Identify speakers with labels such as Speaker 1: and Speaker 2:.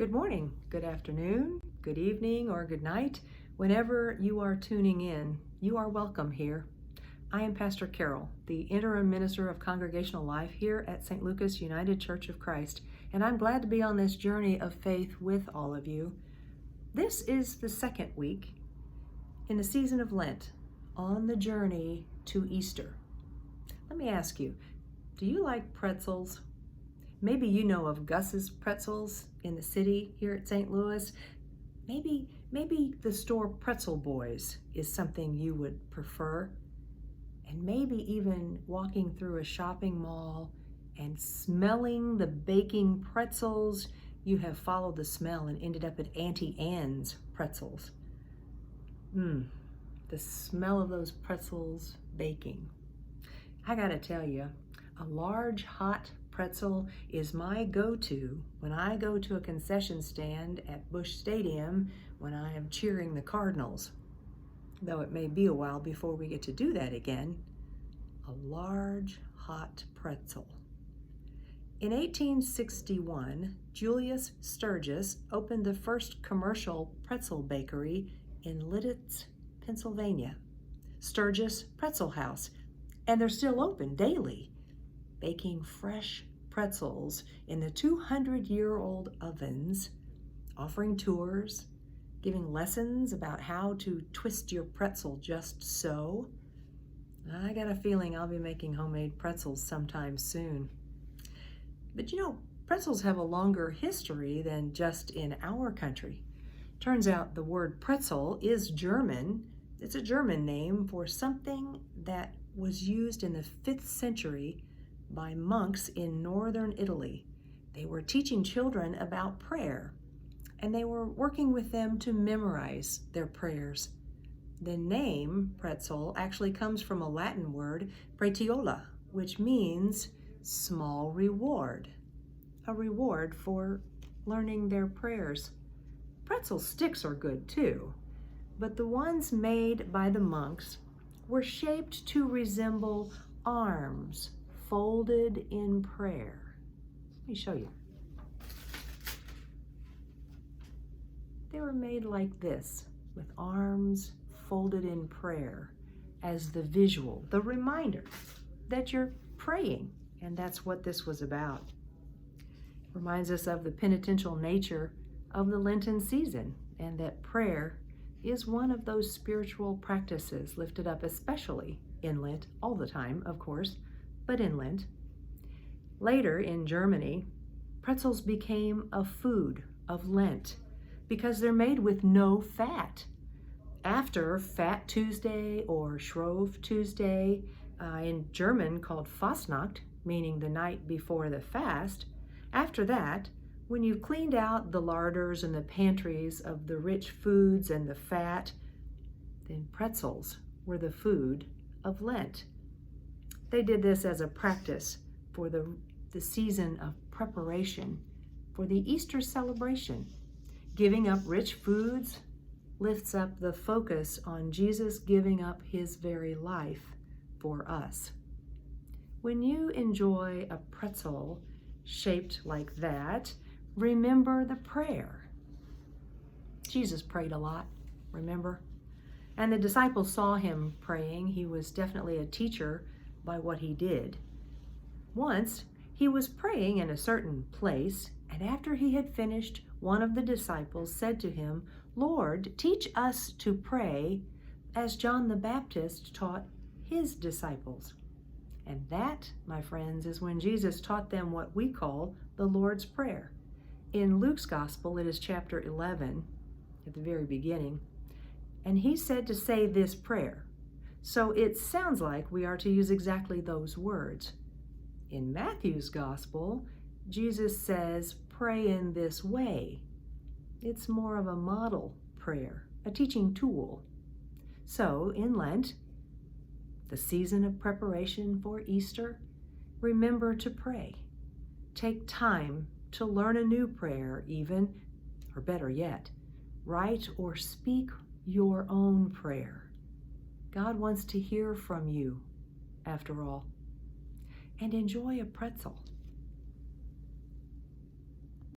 Speaker 1: Good morning, good afternoon, good evening, or good night. Whenever you are tuning in, you are welcome here. I am Pastor Carole, the Interim Minister of Congregational Life here at St. Lucas United Church of Christ, and I'm glad to be on this journey of faith with all of you. This is the second week in the season of Lent, on the journey to Easter. Let me ask you, do you like pretzels? Maybe you know of Gus's Pretzels in the city here at St. Louis. Maybe the store Pretzel Boys is something you would prefer. And maybe even walking through a shopping mall and smelling the baking pretzels, you have followed the smell and ended up at Auntie Anne's Pretzels. The smell of those pretzels baking. I gotta tell you, a large hot pretzel is my go-to when I go to a concession stand at Busch Stadium when I am cheering the Cardinals. Though it may be a while before we get to do that again. A large hot pretzel. In 1861, Julius Sturgis opened the first commercial pretzel bakery in Lidditz, Pennsylvania. Sturgis Pretzel House, and they're still open daily, baking fresh pretzels in the 200-year-old ovens, offering tours, giving lessons about how to twist your pretzel just so. I got a feeling I'll be making homemade pretzels sometime soon. But you know, pretzels have a longer history than just in our country. Turns out the word pretzel is German. It's a German name for something that was used in the 5th century by monks in northern Italy. They were teaching children about prayer, and they were working with them to memorize their prayers. The name pretzel actually comes from a Latin word, pretiola, which means small reward, a reward for learning their prayers. Pretzel sticks are good too, but the ones made by the monks were shaped to resemble arms folded in prayer. Let me show you. They were made like this, with arms folded in prayer as the visual, the reminder that you're praying, and that's what this was about. It reminds us of the penitential nature of the Lenten season, and that prayer is one of those spiritual practices lifted up especially in Lent, all the time, of course, but in Lent. Later in Germany, pretzels became a food of Lent because they're made with no fat. After Fat Tuesday or Shrove Tuesday, in German called Fastnacht, meaning the night before the fast, after that, when you've cleaned out the larders and the pantries of the rich foods and the fat, then pretzels were the food of Lent. They did this as a practice for the season of preparation for the Easter celebration. Giving up rich foods lifts up the focus on Jesus giving up his very life for us. When you enjoy a pretzel shaped like that, remember the prayer. Jesus prayed a lot, remember? And the disciples saw him praying. He was definitely a teacher by what he did. Once, he was praying in a certain place, and after he had finished, one of the disciples said to him, "Lord, teach us to pray as John the Baptist taught his disciples." And that, my friends, is when Jesus taught them what we call the Lord's Prayer. In Luke's Gospel, it is chapter 11, at the very beginning, and he said to say this prayer. So it sounds like we are to use exactly those words. In Matthew's Gospel, Jesus says, pray in this way. It's more of a model prayer, a teaching tool. So in Lent, the season of preparation for Easter, remember to pray. Take time to learn a new prayer even, or better yet, write or speak your own prayer. God wants to hear from you, after all. And enjoy a pretzel.